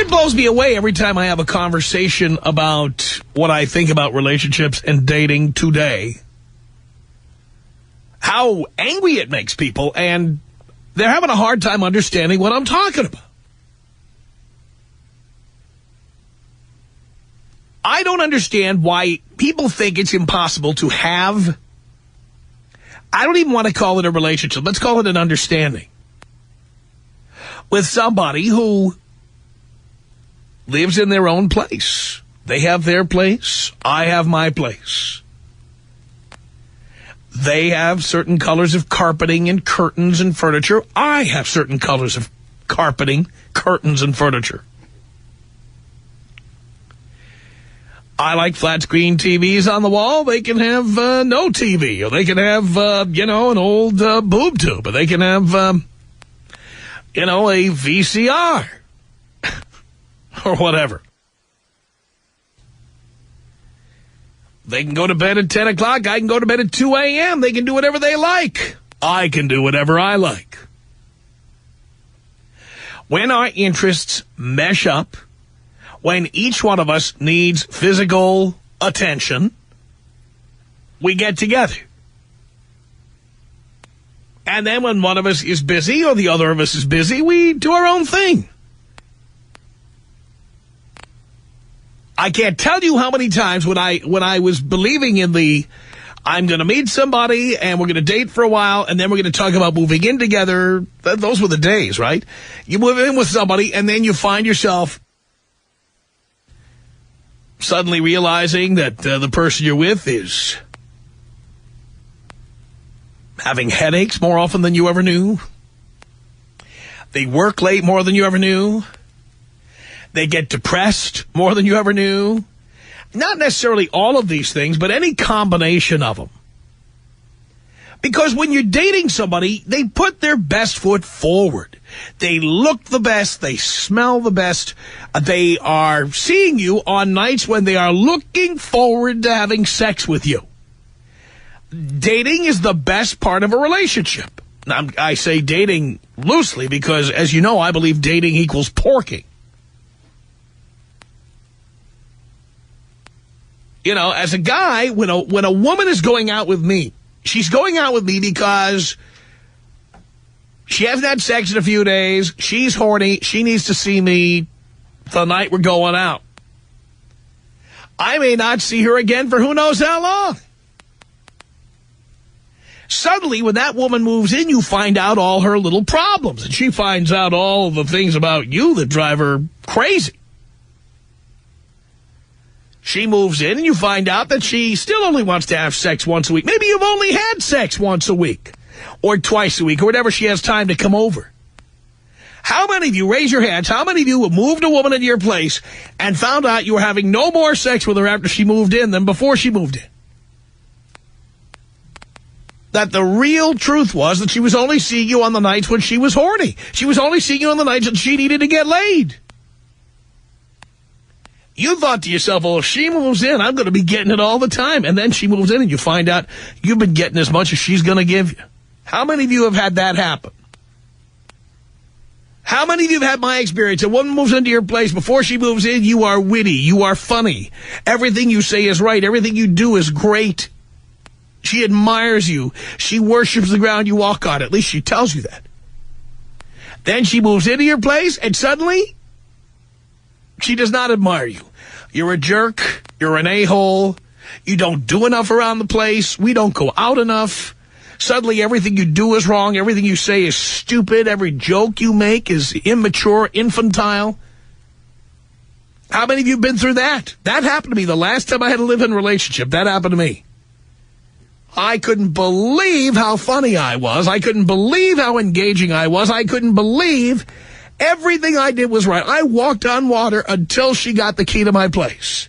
It blows me away every time I have a conversation about what I think about relationships and dating today. How angry it makes people, and they're having a hard time understanding what I'm talking about. I don't understand why people think it's impossible to have, I don't even want to call it a relationship, let's call it an understanding, with somebody who lives in their own place. They have their place, I have my place. They have certain colors of carpeting and curtains and furniture. I have certain colors of carpeting, curtains, and furniture. I like flat screen TVs on the wall. They can have no TV. Or they can have, an old boob tube. Or they can have, a VCR. Or whatever. They can go to bed at 10 o'clock. I can go to bed at 2 a.m. They can do whatever they like. I can do whatever I like. When our interests mesh up, when each one of us needs physical attention, we get together. And then when one of us is busy or the other of us is busy, we do our own thing. I can't tell you how many times when I was believing in the I'm going to meet somebody and we're going to date for a while and then we're going to talk about moving in together. Those were the days, right? You move in with somebody and then you find yourself suddenly realizing that the person you're with is having headaches more often than you ever knew. They work late more than you ever knew. They get depressed more than you ever knew. Not necessarily all of these things, but any combination of them. Because when you're dating somebody, they put their best foot forward. They look the best. They smell the best. They are seeing you on nights when they are looking forward to having sex with you. Dating is the best part of a relationship. Now, I say dating loosely because, as you know, I believe dating equals porking. You know, as a guy, when a woman is going out with me, she's going out with me because she hasn't had sex in a few days. She's horny. She needs to see me the night we're going out. I may not see her again for who knows how long. Suddenly, when that woman moves in, you find out all her little problems. And she finds out all the things about you that drive her crazy. She moves in and you find out that she still only wants to have sex once a week. Maybe you've only had sex once a week or twice a week or whenever she has time to come over. How many of you, raise your hands, how many of you moved a woman into your place and found out you were having no more sex with her after she moved in than before she moved in? That the real truth was that she was only seeing you on the nights when she was horny. She was only seeing you on the nights that she needed to get laid. You thought to yourself, well, if she moves in, I'm going to be getting it all the time. And then she moves in and you find out you've been getting as much as she's going to give you. How many of you have had that happen? How many of you have had my experience? A woman moves into your place. Before she moves in, you are witty. You are funny. Everything you say is right. Everything you do is great. She admires you. She worships the ground you walk on. At least she tells you that. Then she moves into your place and suddenly she does not admire you. You're a jerk. You're an a-hole. You don't do enough around the place. We don't go out enough. Suddenly everything you do is wrong. Everything you say is stupid. Every joke you make is immature, infantile. How many of you have been through that? That happened to me the last time I had a live-in relationship. That happened to me. I couldn't believe how funny I was. I couldn't believe how engaging I was. I couldn't believe everything I did was right. I walked on water until she got the key to my place.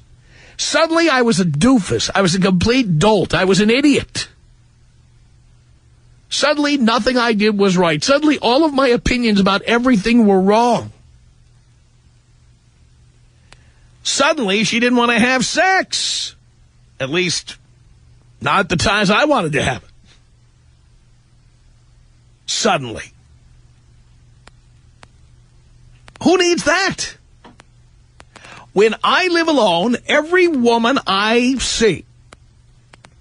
Suddenly, I was a doofus. I was a complete dolt. I was an idiot. Suddenly, nothing I did was right. Suddenly, all of my opinions about everything were wrong. Suddenly, she didn't want to have sex. At least, not at the times I wanted to have it. Suddenly. Who needs that? When I live alone, every woman I see,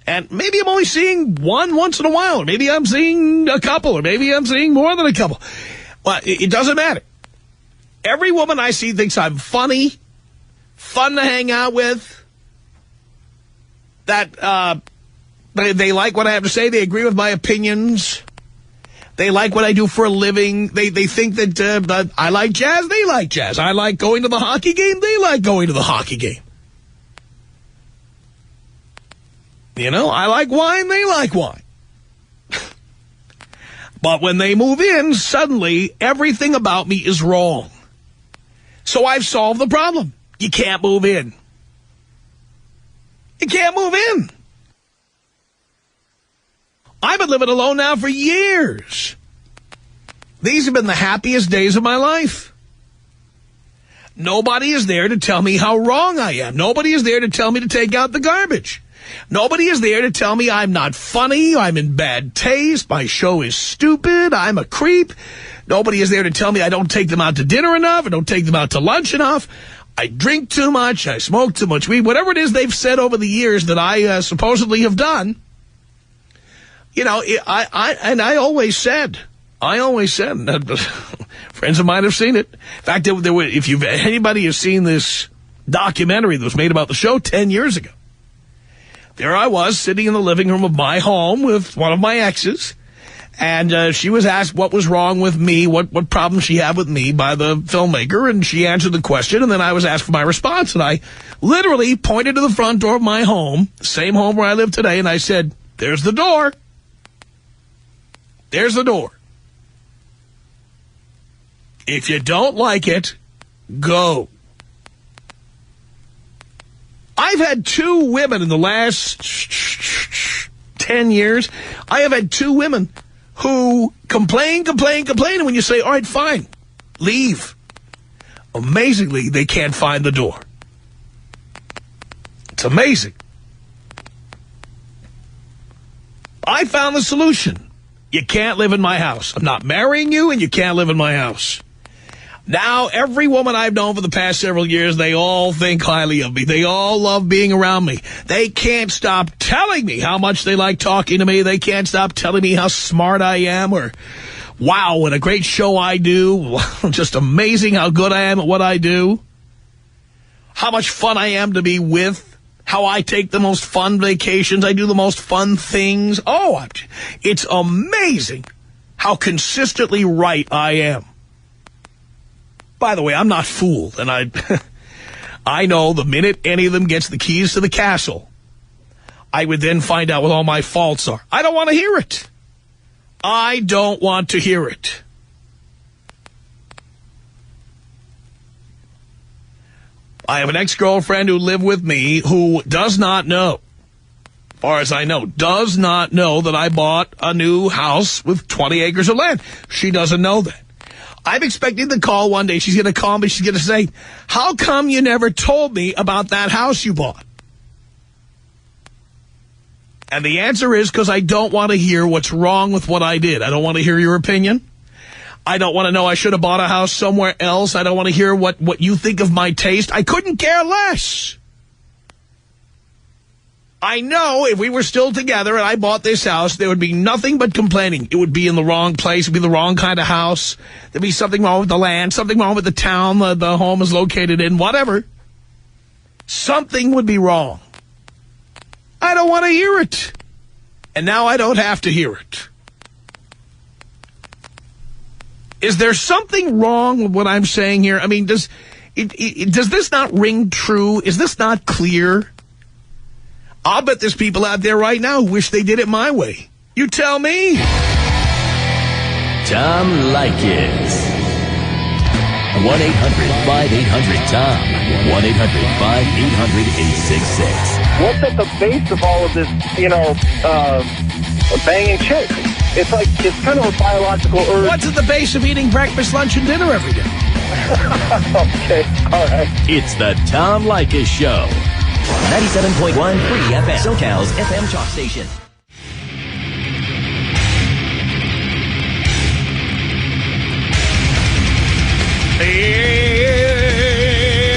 and maybe I'm only seeing one once in a while, or maybe I'm seeing a couple, or maybe I'm seeing more than a couple. Well, it doesn't matter. Every woman I see thinks I'm funny, fun to hang out with, that they like what I have to say, they agree with my opinions, they like what I do for a living, they think that I like jazz, they like jazz, I like going to the hockey game, they like going to the hockey game. You know, I like wine, they like wine. But when they move in, suddenly everything about me is wrong. So I've solved the problem. You can't move in. You can't move in. I've been living alone now for years. These have been the happiest days of my life. Nobody is there to tell me how wrong I am. Nobody is there to tell me to take out the garbage. Nobody is there to tell me I'm not funny, I'm in bad taste, my show is stupid, I'm a creep. Nobody is there to tell me I don't take them out to dinner enough, I don't take them out to lunch enough, I drink too much, I smoke too much weed, whatever it is they've said over the years that I supposedly have done. You know, I always said, friends of mine have seen it. In fact, if anybody has seen this documentary that was made about the show 10 years ago, there I was sitting in the living room of my home with one of my exes, and she was asked what was wrong with me, what problem she had with me by the filmmaker, and she answered the question, and then I was asked for my response, and I literally pointed to the front door of my home, the same home where I live today, and I said, there's the door. There's the door. If you don't like it, go. I've had two women in the last 10 years. I have had two women who complain, and when you say, all right, fine, leave. Amazingly, they can't find the door. It's amazing. I found the solution. You can't live in my house. I'm not marrying you, and you can't live in my house. Now, every woman I've known for the past several years, they all think highly of me. They all love being around me. They can't stop telling me how much they like talking to me. They can't stop telling me how smart I am, or, wow, what a great show I do. Just amazing how good I am at what I do. How much fun I am to be with. How I take the most fun vacations. I do the most fun things. Oh, it's amazing how consistently right I am. By the way, I'm not fooled, and I know the minute any of them gets the keys to the castle, I would then find out what all my faults are. I don't want to hear it. I don't want to hear it. I have an ex-girlfriend who lived with me who does not know, as far as I know, does not know that I bought a new house with 20 acres of land. She doesn't know that. I'm expecting the call one day. She's going to call me. She's going to say, how come you never told me about that house you bought? And the answer is because I don't want to hear what's wrong with what I did. I don't want to hear your opinion. I don't want to know I should have bought a house somewhere else. I don't want to hear what you think of my taste. I couldn't care less. I know if we were still together and I bought this house, there would be nothing but complaining. It would be in the wrong place. It would be the wrong kind of house. There'd be something wrong with the land, something wrong with the town the home is located in, whatever. Something would be wrong. I don't want to hear it. And now I don't have to hear it. Is there something wrong with what I'm saying here? I mean, does this not ring true? Is this not clear? I'll bet there's people out there right now who wish they did it my way. You tell me. Tom Leykis. 1-800-5800-TOM. 1-800-5800-866. What's at the base of all of this, banging chicks? It's like, it's kind of a biological urge. What's at the base of eating breakfast, lunch, and dinner every day? Okay, all right. It's the Tom Leykis Show. 97.1 Free FM. SoCal's FM talk station.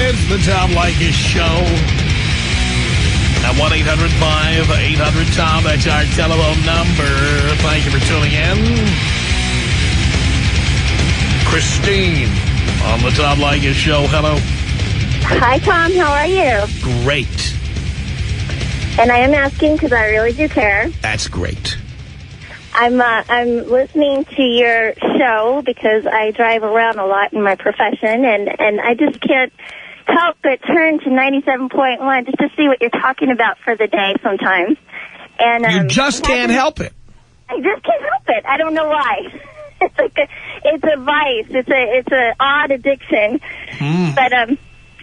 It's The Tom Leykis Show. At 1-800-5800-TOM. That's our telephone number. Thank you for tuning in. Christine on the Tom Leykis Show. Hello. Hi, Tom. How are you? Great. And I am asking because I really do care. That's great. I'm listening to your show because I drive around a lot in my profession, and I just can't help but turn to 97.1 just to see what you're talking about for the day sometimes. And you just can't help it. I just can't help it. I don't know why. It's like it's a vice. It's a odd addiction. But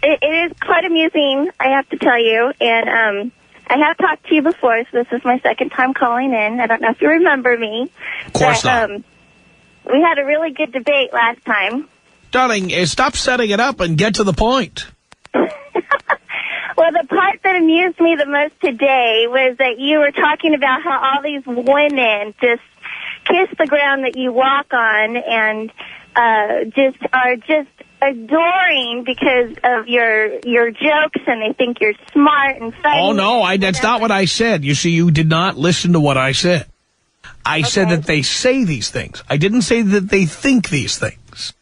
it is quite amusing, I have to tell you. And I have talked to you before, so this is my second time calling in. I don't know if you remember me. Of course not. We had a really good debate last time. Darling, stop setting it up and get to the point. Well, the part that amused me the most today was that you were talking about how all these women just kiss the ground that you walk on and just adoring because of your jokes, and they think you're smart and funny. Oh, no, that's not what I said. You see, you did not listen to what I said. I said that they say these things. I didn't say that they think these things.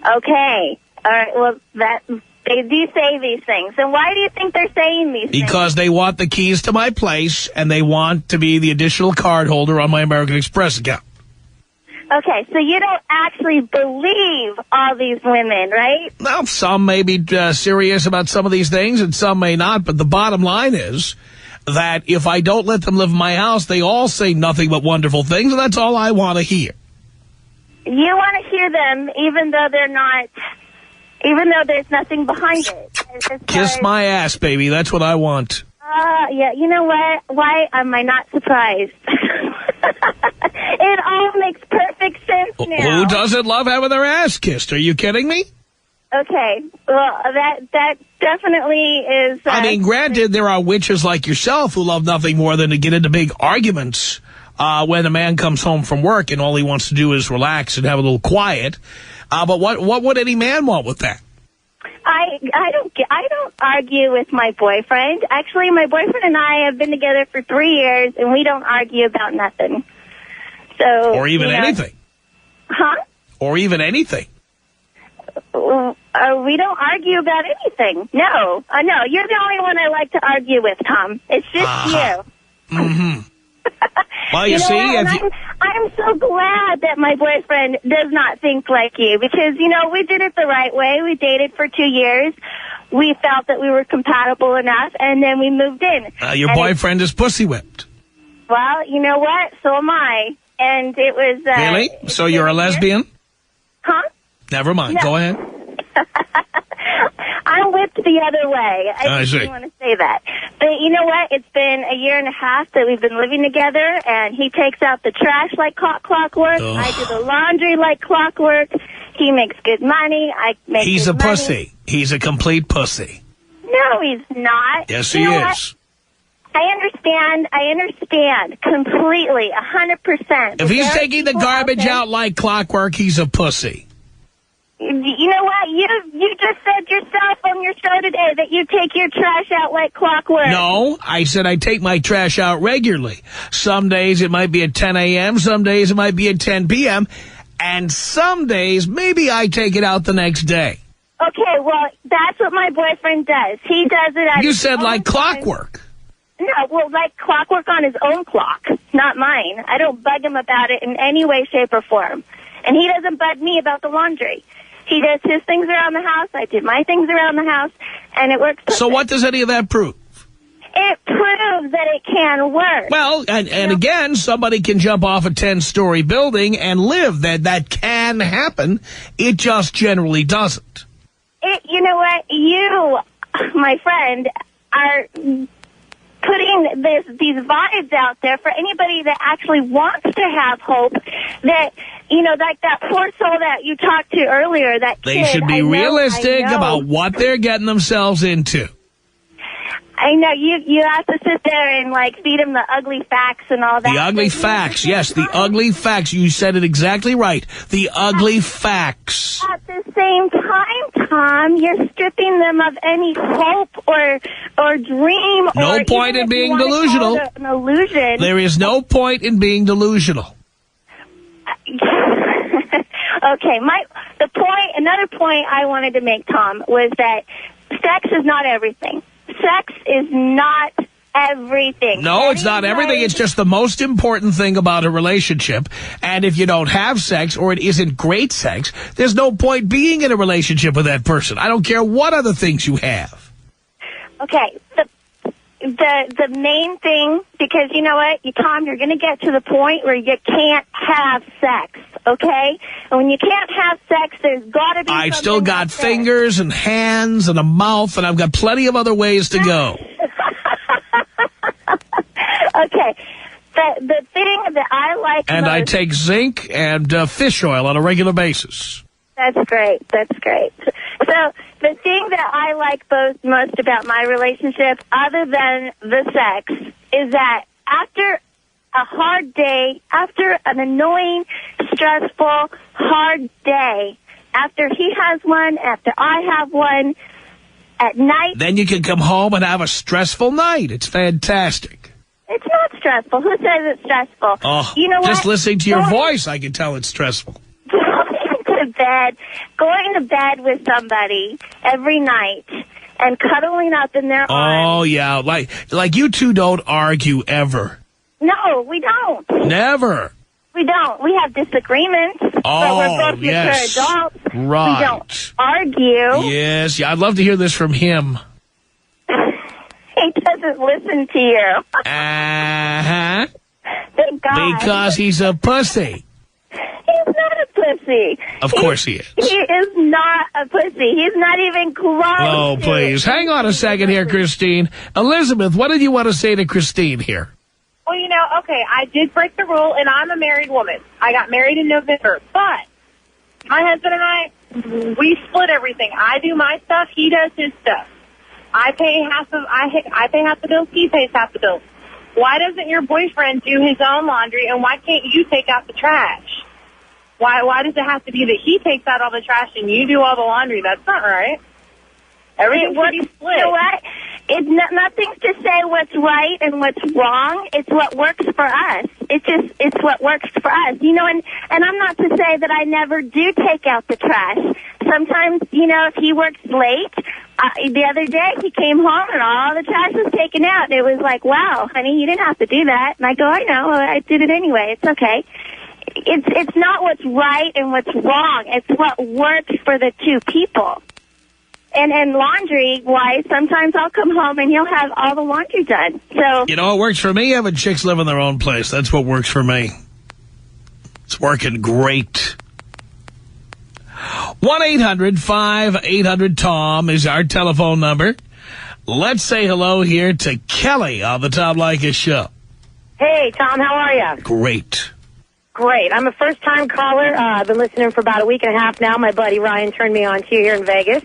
Okay. All right. Well, they do say these things. And why do you think they're saying these things? Because they want the keys to my place, and they want to be the additional card holder on my American Express account. Okay, so you don't actually believe all these women, right? Well, some may be serious about some of these things, and some may not. But the bottom line is that if I don't let them live in my house, they all say nothing but wonderful things, and that's all I want to hear. You want to hear them even though they're not, even though there's nothing behind it. Kiss my ass, baby. That's what I want. Yeah, you know what? Why am I not surprised? It all makes perfect sense now. Who doesn't love having their ass kissed? Are you kidding me? Okay, well, that definitely is... I mean, granted, there are witches like yourself who love nothing more than to get into big arguments when a man comes home from work and all he wants to do is relax and have a little quiet. But what would any man want with that? I don't argue with my boyfriend. Actually, my boyfriend and I have been together for 3 years, and we don't argue about nothing. So, or even anything. Huh? Or even anything. We don't argue about anything. No. No, you're the only one I like to argue with, Tom. It's just you. Mm-hmm. Well, you see... I'm so glad that my boyfriend does not think like you because, you know, we did it the right way. We dated for 2 years. We felt that we were compatible enough, and then we moved in. Your boyfriend is pussy whipped. Well, you know what? So am I. And it was... Really? So you're a lesbian? Huh? Never mind. No. Go ahead. I'm whipped the other way. I see. want to say that. But you know what? It's been a year and a half that we've been living together, and he takes out the trash like clockwork. Ugh. I do the laundry like clockwork. He makes good money. I make He's good a money. pussy. He's a complete pussy. No, he's not. Yes, You he know is. what? I understand completely, 100%. If he's taking the garbage out like clockwork, he's a pussy. You know what? You just said yourself on your show today that you take your trash out like clockwork. No, I said I take my trash out regularly. Some days it might be at 10 a.m., some days it might be at 10 p.m., and some days maybe I take it out the next day. Okay, well, that's what my boyfriend does. He does it at You his said own like time. clockwork. No, well, like clockwork on his own clock, not mine. I don't bug him about it in any way, shape, or form. And he doesn't bug me about the laundry. He does his things around the house, I do my things around the house, and it works perfect. So what does any of that prove? It proves that it can work. Well, and again, somebody can jump off a 10-story building and live. That can happen. It just generally doesn't. You know what? You, my friend, are putting these vibes out there for anybody that actually wants to have hope that, you know, like that poor soul that you talked to earlier, that They kid, should be realistic about what they're getting themselves into. I know you have to sit there and like feed him the ugly facts and all that. The ugly facts, yes, the ugly facts. You said it exactly right. The ugly facts. At the same time, Tom, you're stripping them of any hope or dream. No point in being delusional. An illusion. There is no point in being delusional. Okay, another point I wanted to make, Tom, was that sex is not everything. Sex is not everything. No, it's not everything. It's just the most important thing about a relationship. And if you don't have sex or it isn't great sex, there's no point being in a relationship with that person. I don't care what other things you have. Okay, the main thing, because you know what, Tom, you're going to get to the point where you can't have sex, okay? And when you can't have sex, there's got to be I've still got fingers and hands and a mouth, and I've got plenty of other ways to go. Okay, the thing that I like and most... I take zinc and fish oil on a regular basis. That's great. That's great. So the thing that I like most about my relationship, other than the sex, is that after a hard day, after an annoying, stressful, hard day, after he has one, after I have one, at night... Then you can come home and have a stressful night. It's fantastic. It's not stressful. Who says it's stressful? Oh, you know just what? listening to your voice, I can tell it's stressful. Going to bed with somebody every night and cuddling up in their arms. Oh, yeah, like you two don't argue ever. No, we don't. Never. We don't. We have disagreements, but we're both mature adults. Right. We don't argue. Yes, yeah, I'd love to hear this from him. He doesn't listen to you. Uh-huh. Thank God. Because he's a pussy. He's not a pussy. Of course he is. He is not a pussy. He's not even close. Oh, please. Hang on a second here, Christine. Elizabeth, what did you want to say to Christine here? Well, okay, I did break the rule, and I'm a married woman. I got married in November, but my husband and I, we split everything. I do my stuff, he does his stuff. I pay half the bills, he pays half the bills. Why doesn't your boyfriend do his own laundry, and why can't you take out the trash? Why does it have to be that he takes out all the trash and you do all the laundry? That's not right. Everything should be split. You know what? Nothing's to say what's right and what's wrong. It's what works for us. It's what works for us. And I'm not to say that I never do take out the trash. Sometimes, if he works late, the other day he came home and all the trash was taken out. It was like, wow, honey, you didn't have to do that. And I go, I know, I did it anyway. It's okay. It's not what's right and what's wrong. It's what works for the two people. And laundry-wise, sometimes I'll come home and he'll have all the laundry done. So it works for me having chicks live in their own place. That's what works for me. It's working great. 1-800-5800-TOM is our telephone number. Let's say hello here to Kelly on the Tom Leykis Show. Hey, Tom, how are you? Great. Great. I'm a first-time caller. I've been listening for about a week and a half now. My buddy Ryan turned me on to you here in Vegas.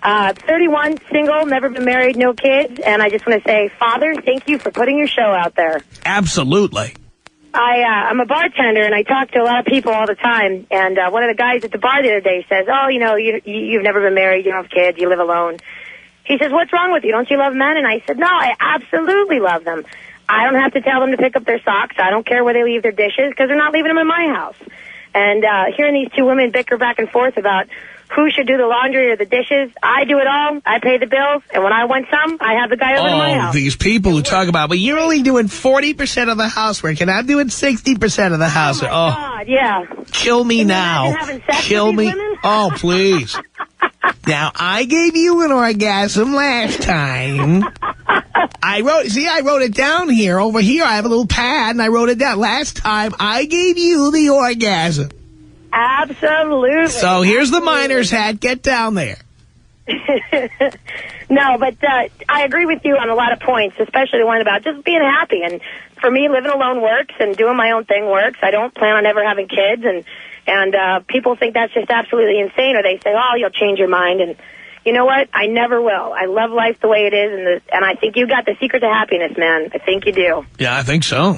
31, single, never been married, no kids. And I just want to say, Father, thank you for putting your show out there. Absolutely. I'm a bartender, and I talk to a lot of people all the time. And one of the guys at the bar the other day says, oh, you've never been married, you don't have kids, you live alone. He says, what's wrong with you? Don't you love men? And I said, no, I absolutely love them. I don't have to tell them to pick up their socks. I don't care where they leave their dishes because they're not leaving them in my house. And hearing these two women bicker back and forth about who should do the laundry or the dishes, I do it all. I pay the bills. And when I want some, I have the guy over to my house. These people who talk about, well, you're only doing 40% of the housework and I'm doing 60% of the housework. Oh, my God, yeah. Kill me now. Kill me. Oh, please. Now, I gave you an orgasm last time. I wrote it down here. Over here, I have a little pad, and I wrote it down. Last time, I gave you the orgasm. Absolutely. So here's the miner's hat. Get down there. No, but I agree with you on a lot of points, especially the one about just being happy. And for me, living alone works, and doing my own thing works. I don't plan on ever having kids, and people think that's just absolutely insane, or they say, oh, you'll change your mind. And you know what? I never will. I love life the way it is, and I think you got the secret to happiness, man. I think you do. Yeah, I think so.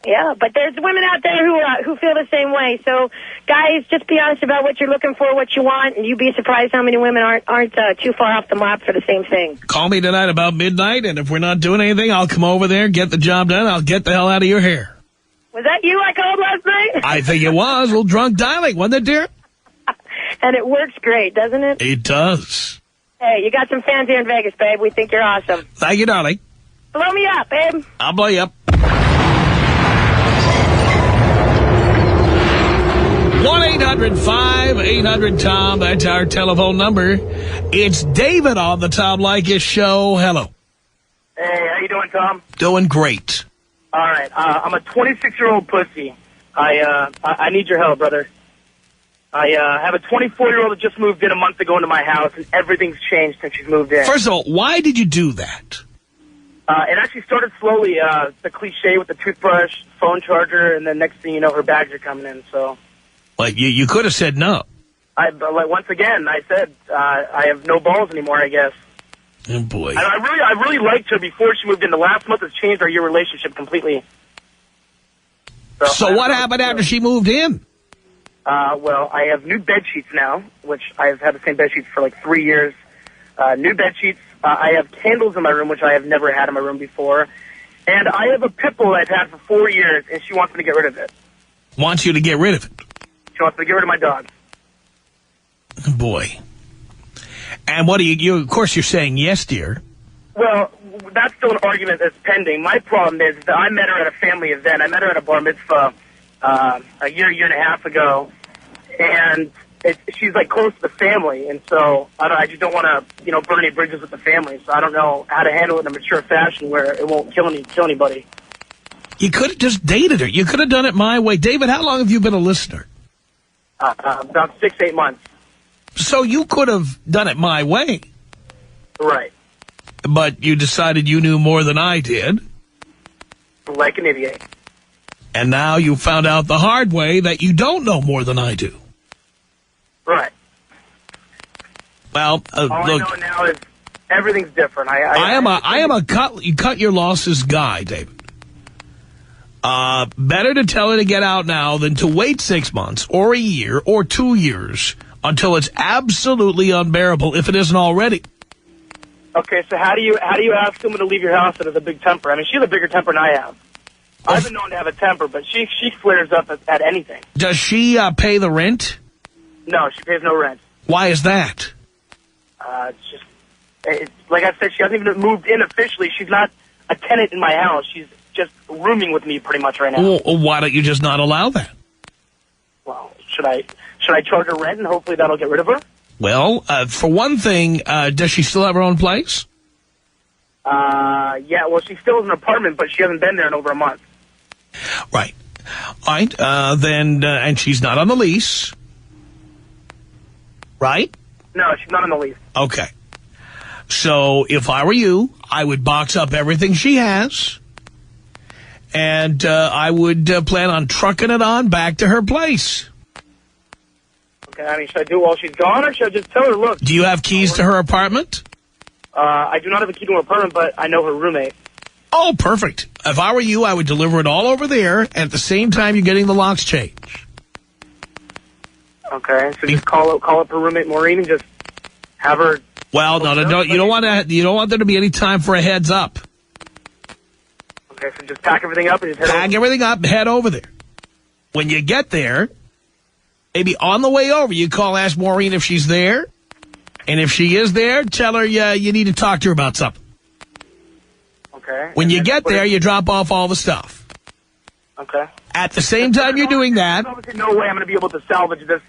Yeah, but there's women out there who feel the same way. So, guys, just be honest about what you're looking for, what you want, and you'd be surprised how many women aren't too far off the map for the same thing. Call me tonight about midnight, and if we're not doing anything, I'll come over there, get the job done. I'll get the hell out of your hair. Was that you I called last night? I think it was. A little drunk dialing, wasn't it, dear? And it works great, doesn't it? It does. Hey, you got some fans here in Vegas, babe. We think you're awesome. Thank you, darling. Blow me up, babe. I'll blow you up. 1-800-5800-TOM. That's our telephone number. It's David on the Tom Leykis Show. Hello. Hey, how you doing, Tom? Doing great. All right, I'm a 26-year-old pussy. I need your help, brother. I have a 24-year-old that just moved in a month ago into my house, and everything's changed since she's moved in. First of all, why did you do that? It actually started slowly, the cliche with the toothbrush, phone charger, and then next thing you know, her bags are coming in, so... Like, you could have said no. Once again, I said, I have no balls anymore, I guess. Oh, boy. I really liked her before she moved in. The last month has changed our relationship completely. So what happened after she moved in? Well, I have new bed sheets now, which I've had the same bed sheets for like 3 years. New bed sheets. I have candles in my room, which I have never had in my room before. And I have a pit bull I've had for 4 years, and she wants me to get rid of it. Wants you to get rid of it? She wants me to get rid of my dog. Oh, boy. And what do you of course you're saying yes, dear. Well, that's still an argument that's pending. My problem is that I met her at a family event. I met her at a bar mitzvah a year and a half ago, and she's like close to the family, and so I just don't want to burn any bridges with the family. So I don't know how to handle it in a mature fashion where it won't kill anybody. You could have just dated her. You could have done it my way. David, how long have you been a listener? About 6-8 months. So you could have done it my way. Right. But you decided you knew more than I did. Like an idiot. And now you found out the hard way that you don't know more than I do. Right. Well, all look, I know now is everything's different. I am a cut your losses guy, David. Better to tell her to get out now than to wait 6 months or a year or 2 years until it's absolutely unbearable, if it isn't already. Okay, so how do you ask someone to leave your house that has a big temper? I mean, she has a bigger temper than I have. I've been known to have a temper, but she flares up at anything. Does she pay the rent? No, she pays no rent. Why is that? Like I said, she hasn't even moved in officially. She's not a tenant in my house. She's just rooming with me pretty much right now. Well, why don't you just not allow that? Well, should I charge her rent and hopefully that'll get rid of her? Well, for one thing, does she still have her own place? Yeah, well, she still has an apartment, but she hasn't been there in over a month. Right. All right, then, and she's not on the lease, right? No, she's not on the lease. Okay. So if I were you, I would box up everything she has, and I would plan on trucking it on back to her place. Okay, I mean, should I do it while she's gone, or should I just tell her, look? Do you have keys to her apartment? I do not have a key to her apartment, but I know her roommate. Oh, perfect. If I were you, I would deliver it all over there, and at the same time you're getting the locks changed. Okay, so just call up her roommate Maureen and just have her. Well, no, you don't want there to be any time for a heads up. Okay, so just pack everything up and just pack everything up, head over there. When you get there, maybe on the way over, you call, ask Maureen if she's there, and if she is there, tell her you need to talk to her about something. Okay. When you get there, you drop off all the stuff. Okay. At the same time you're doing that... There's obviously no way I'm going to be able to salvage this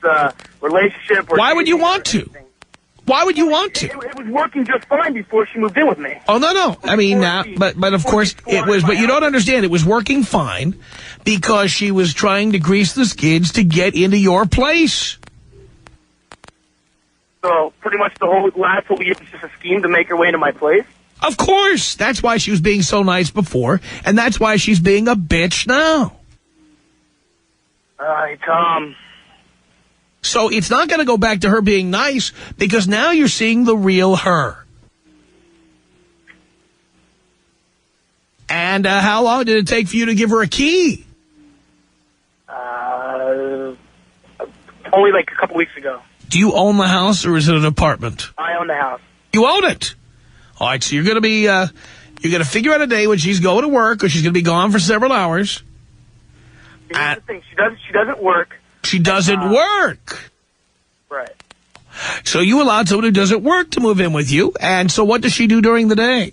relationship. Why would you want to? Why would you want to? It was working just fine before she moved in with me. Oh, no. I mean, but of course it was... But you don't understand. It was working fine because she was trying to grease the skids to get into your place. So pretty much the whole last whole year was just a scheme to make her way into my place? Of course. That's why she was being so nice before, and that's why she's being a bitch now. Hey, Tom. So it's not going to go back to her being nice because now you're seeing the real her. And how long did it take for you to give her a key? Only like a couple weeks ago. Do you own the house or is it an apartment? I own the house. You own it. All right, so you're going to be, you're going to figure out a day when she's going to work or she's going to be gone for several hours. Here's the thing, she doesn't work. She doesn't work. Right. So you allowed someone who doesn't work to move in with you, and so what does she do during the day?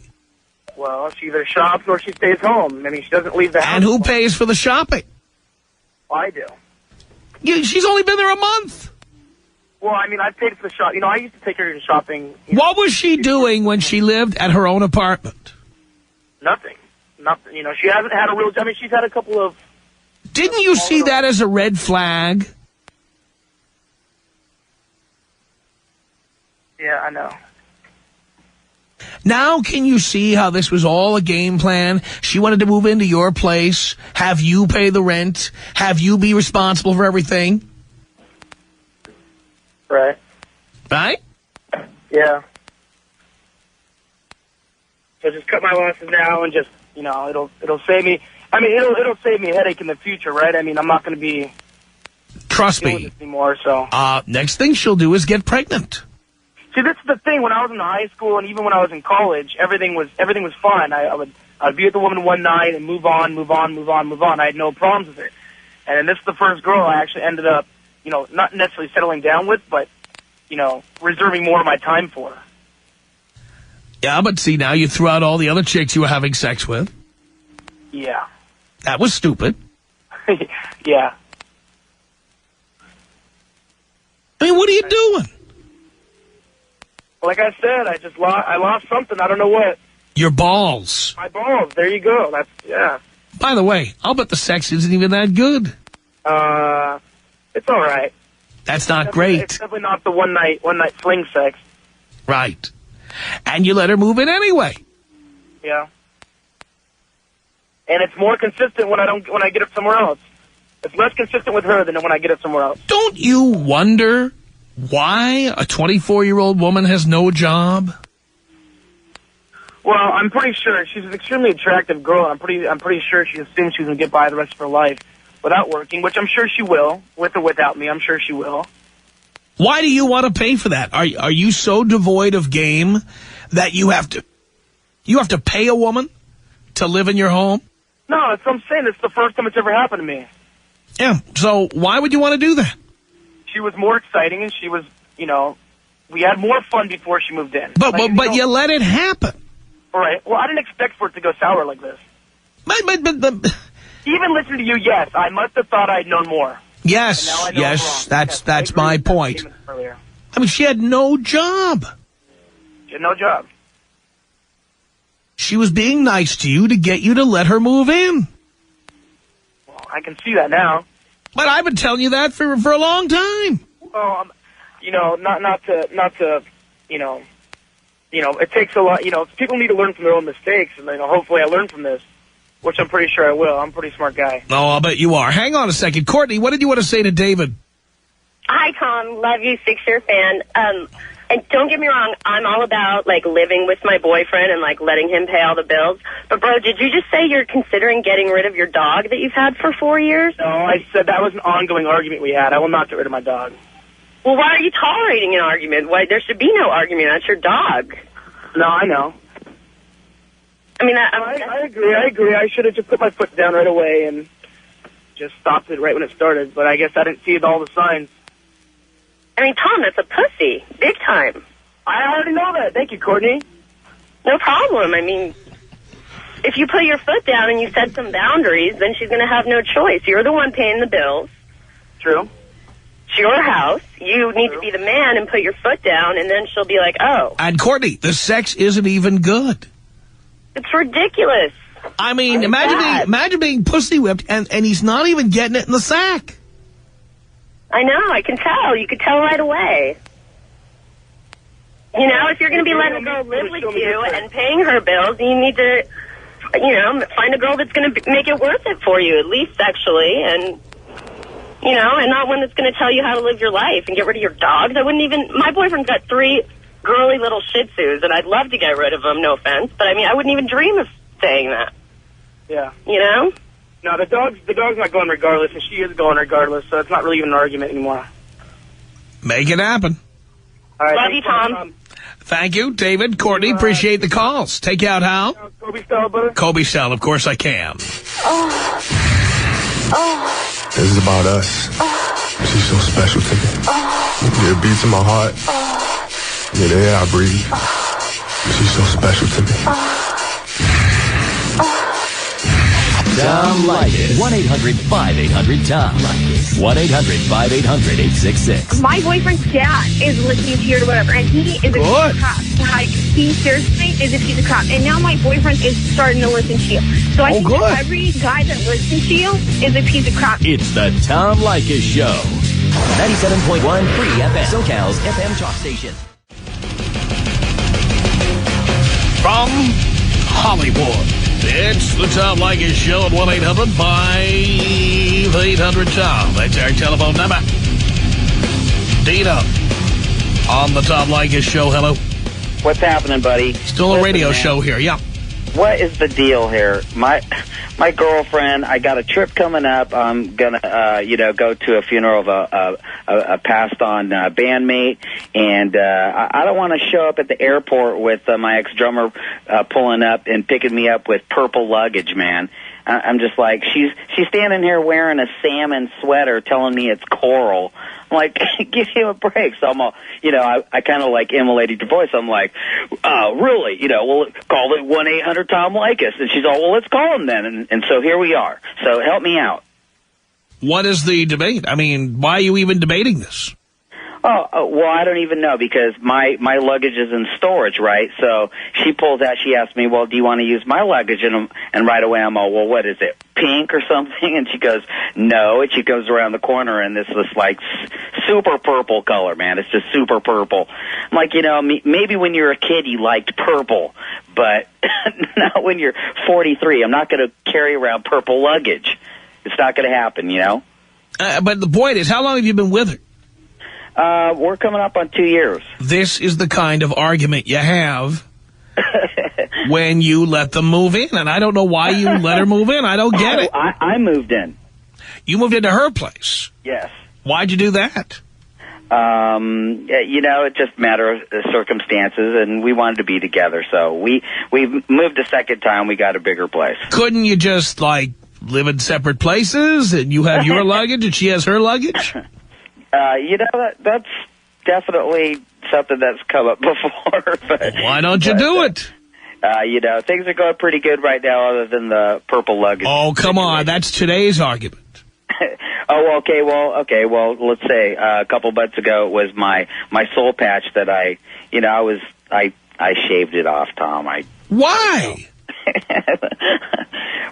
Well, she either shops or she stays home. I mean, she doesn't leave the house. And who pays for the shopping? I do. She's only been there a month. Well, I mean, I paid for the shop. You know, I used to take her to shopping. What was she doing when she lived at her own apartment? Nothing. Nothing. You know, she hasn't had a real... I mean, she's had a couple of... Didn't you see that as a red flag? Yeah, I know. Now can you see how this was all a game plan? She wanted to move into your place, have you pay the rent, have you be responsible for everything. Right. Right? Yeah. So just cut my losses now and just, you know, it'll save me. I mean, it'll save me a headache in the future, right? I mean, I'm not going to be... Trust me. Doing this anymore, so... Next thing she'll do is get pregnant. See, this is the thing. When I was in high school and even when I was in college, everything was fine. I'd be with the woman one night and move on. I had no problems with it. And then this is the first girl I actually ended up, you know, not necessarily settling down with, but, you know, reserving more of my time for. Yeah, but see, now you threw out all the other chicks you were having sex with. Yeah. That was stupid. Yeah. I mean, what are you doing? Like I said, I lost something. I don't know what. Your balls. My balls. There you go. Yeah. By the way, I'll bet the sex isn't even that good. It's all right. That's not great. It's definitely not the one night fling sex. Right. And you let her move in anyway. Yeah. And it's more consistent when I get it somewhere else. It's less consistent with her than when I get it somewhere else. Don't you wonder why a 24-year-old woman has no job? Well, I'm pretty sure she's an extremely attractive girl. I'm pretty sure she assumes she's going to get by the rest of her life without working, which I'm sure she will, with or without me. I'm sure she will. Why do you want to pay for that? Are you so devoid of game that you have to pay a woman to live in your home? No, that's what I'm saying. It's the first time it's ever happened to me. Yeah, so why would you want to do that? She was more exciting, and she was, you know, we had more fun before she moved in. But you let it happen. All right. Well, I didn't expect for it to go sour like this. But Even listening to you, yes, I must have thought I'd known more. Yes, yes, that's my point. I mean, she had no job. She had no job. She was being nice to you to get you to let her move in. Well, I can see that now. But I've been telling you that for a long time. Well, you know, not to, you know, it takes a lot. You know, people need to learn from their own mistakes, and you know, hopefully, I learn from this, which I'm pretty sure I will. I'm a pretty smart guy. Oh, I'll bet you are. Hang on a second, Courtney. What did you want to say to David? Hi, Tom. Love you. 6-year fan. And don't get me wrong, I'm all about, like, living with my boyfriend and, like, letting him pay all the bills. But, bro, did you just say you're considering getting rid of your dog that you've had for 4 years? No, I said that was an ongoing argument we had. I will not get rid of my dog. Well, why are you tolerating an argument? Why, there should be no argument. That's your dog. No, I know. I mean, I agree. I should have just put my foot down right away and just stopped it right when it started. But I guess I didn't see all the signs. I mean, Tom, that's a pussy. Big time. I already know that. Thank you, Courtney. No problem. I mean, if you put your foot down and you set some boundaries, then she's going to have no choice. You're the one paying the bills. True. It's your house. You need to be the man and put your foot down, and then she'll be like, oh. And, Courtney, the sex isn't even good. It's ridiculous. I mean, imagine being pussy whipped, and he's not even getting it in the sack. I know, I can tell. You could tell right away. You know, if you're going to be letting a girl live with you and paying her bills, you need to, you know, find a girl that's going to make it worth it for you, at least sexually, and, You know, and not one that's going to tell you how to live your life and get rid of your dogs. I wouldn't even, my boyfriend's got 3 girly little Shih Tzus, and I'd love to get rid of them, no offense. But, I mean, I wouldn't even dream of saying that. Yeah. You know? No, the dog's not going regardless, and she is going regardless, so it's not really even an argument anymore. Make it happen. All right, love you, Tom. Thank you, David. Courtney, appreciate the calls. Take you out how? Kobe style, brother? Kobe style, of course I can. This is about us. She's so special to me. Yeah, it beats in my heart. Yeah, the air I breathe. She's so special to me. Tom Leykis. 1-800-5800-TOM. 1-800-5800-866. My boyfriend's dad is listening to you or whatever, and he is a Good. cop. Like, he seriously is if he's a cop. And now my boyfriend is starting to listen to you. So I think good. every guy that listens to you is a piece of crap. It's the Tom Leykis Show. 97.1 Free FM. SoCal's FM talk station. From Hollywood, it's the Tom Leykis Show at 1-800-5800-TOM. That's our telephone number. Dina on the Tom Leykis Show. Hello. What's happening, buddy? Still a radio show here, yeah. What is the deal here? My girlfriend, I got a trip coming up. I'm gonna, go to a funeral of a passed on bandmate, and I don't want to show up at the airport with my ex-drummer pulling up and picking me up with purple luggage, man. I'm just like, she's standing here wearing a salmon sweater, telling me it's coral. I'm like, give him a break. So I'm all, I kind of like immolated your voice. I'm like, really? Well, call it 1-800-TOM Leykis. And she's all, well, let's call him then. And so here we are. So help me out. What is the debate? I mean, why are you even debating this? Oh, well, I don't even know because my luggage is in storage, right? So she pulls out, she asks me, well, do you want to use my luggage? And right away I'm all, well, what is it, pink or something? And she goes, no. And she goes around the corner and this like super purple color, man. It's just super purple. I'm like, maybe when you're a kid you liked purple, but not when you're 43. I'm not going to carry around purple luggage. It's not going to happen, But the point is, how long have you been with her? We're coming up on 2 years. This is the kind of argument you have when you let them move in. And I don't know why you let her move in. I don't get it. I moved in. You moved into her place? Yes. Why'd you do that? It's just a matter of circumstances, and we wanted to be together. So we moved a second time. We got a bigger place. Couldn't you just, live in separate places, and you have your luggage and she has her luggage? That's definitely something that's come up before. But, why don't you do it? Things are going pretty good right now other than the purple luggage. Oh, come on. That's today's argument. Oh, okay. Well, let's say a couple months ago it was my soul patch that I shaved it off, Tom. Why?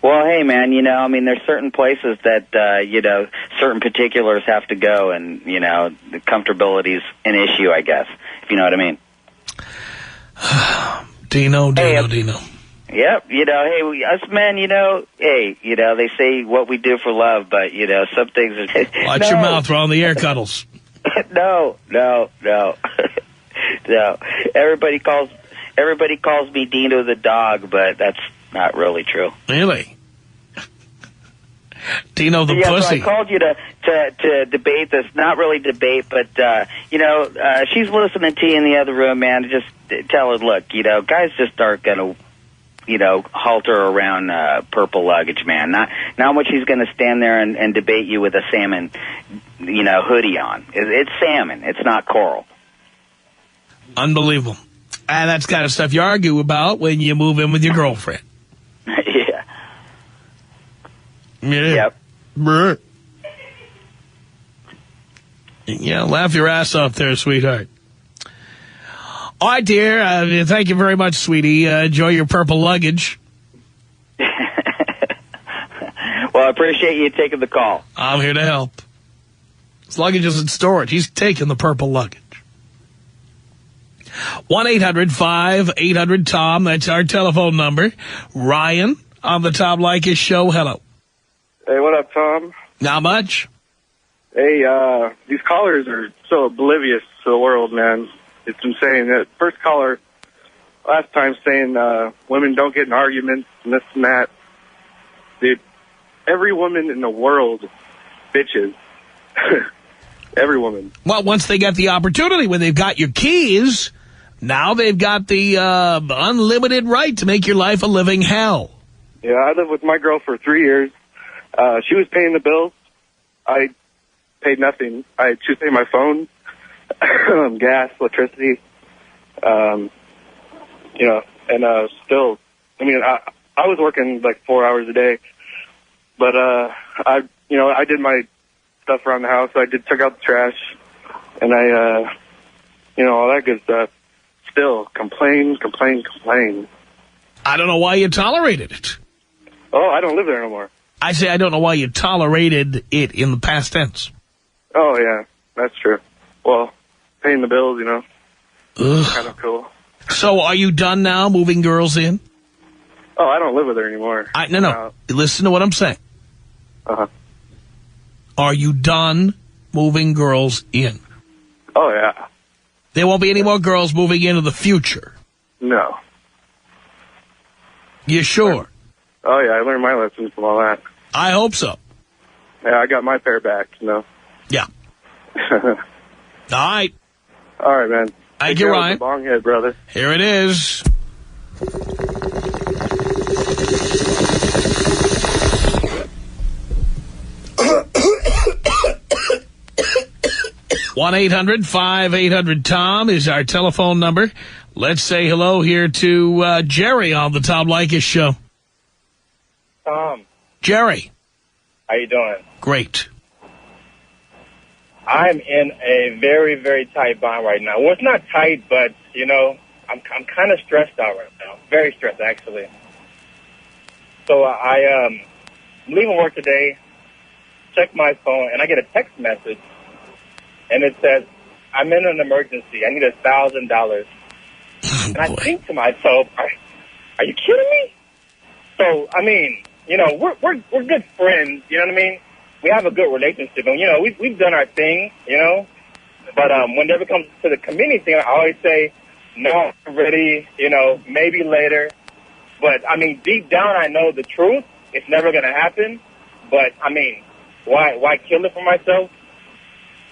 Well, hey, man, there's certain places that, certain particulars have to go, and, the comfortability's an issue, I guess, if you know what I mean. Dino. Yep, hey, us men, they say what we do for love, but, some things are... Watch your mouth, we're on the air cuddles. No. No. Everybody calls me Dino the dog, but that's not really true. Really? Dino the So pussy. I called you to debate this. Not really debate, but, she's listening to you in the other room, man. Just tell her, look, guys just aren't going to, halter around purple luggage, man. Not when she's going to stand there and debate you with a salmon, hoodie on. It's salmon. It's not coral. Unbelievable. And that's kind of stuff you argue about when you move in with your girlfriend. Yeah. Yep. Yeah, laugh your ass off there, sweetheart. All right, dear. Thank you very much, sweetie. Enjoy your purple luggage. Well, I appreciate you taking the call. I'm here to help. His luggage is in storage. He's taking the purple luggage. 1-800-5800-TOM. That's our telephone number. Ryan on the Tom Leykis Show. Hello. Hey, what up, Tom? Not much. Hey, these callers are so oblivious to the world, man. It's insane. That first caller last time saying women don't get in arguments and this and that. Dude, every woman in the world bitches. Every woman. Well, once they get the opportunity, when they've got your keys, now they've got the unlimited right to make your life a living hell. Yeah, I lived with my girl for 3 years. She was paying the bills. I paid nothing. She was paying my phone, gas, electricity, and still, I mean, I was working like 4 hours a day, but I did my stuff around the house. I took out the trash, and all that good stuff. Still, complain. I don't know why you tolerated it. Oh, I don't live there no more. I say I don't know why you tolerated it in the past tense. Oh, yeah, that's true. Well, paying the bills, kind of cool. So are you done now moving girls in? Oh, I don't live with her anymore. No. Listen to what I'm saying. Uh-huh. Are you done moving girls in? Oh, yeah. There won't be any more girls moving into the future? No. You sure? Oh, yeah, I learned my lessons from all that. I hope so. Yeah, I got my pair back, Yeah. All right. All right, man. Thank you, Ryan. Long head, brother. Here it is. One 800-5800-TOM is our telephone number. Let's say hello here to Jerry on the Tom Leykis Show. Tom. Jerry. How you doing? Great. I'm in a very, very tight bond right now. Well, it's not tight, but, I'm kind of stressed out right now. Very stressed, actually. So I'm leaving work today, check my phone, and I get a text message, and it says, I'm in an emergency. I need $1,000. And I think to myself, are you kidding me? So, I mean, we're good friends, you know what I mean? We have a good relationship, and, we've done our thing, But whenever it comes to the community thing, I always say, no, I'm ready, maybe later. But, I mean, deep down, I know the truth. It's never going to happen. But, I mean, why kill it for myself?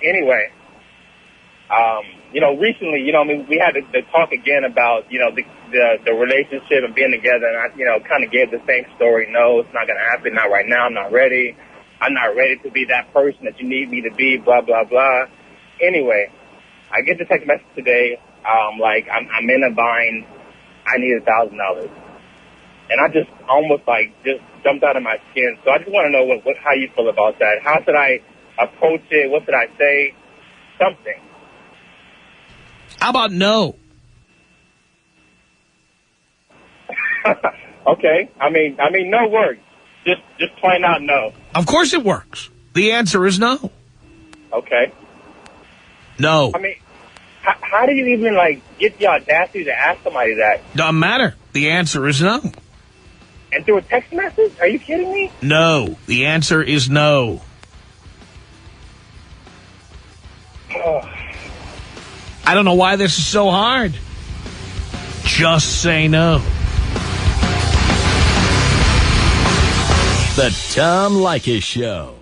Anyway, recently, we had to talk again about, the relationship and being together. And I, kind of gave the same story. No, it's not going to happen. Not right now. I'm not ready. I'm not ready to be that person that you need me to be, blah, blah, blah. Anyway, I get the text message today, I'm in a bind, I need $1,000. And I just almost, just jumped out of my skin. So I just want to know how you feel about that. How should I approach it? What should I say? Something. How about no? Okay. I mean, no words. Just plain out no. Of course it works. The answer is no. Okay. No. I mean, how do you even, get the audacity to ask somebody that? Doesn't matter. The answer is no. And through a text message? Are you kidding me? No. The answer is no. I don't know why this is so hard. Just say no. The Tom Leykis Show.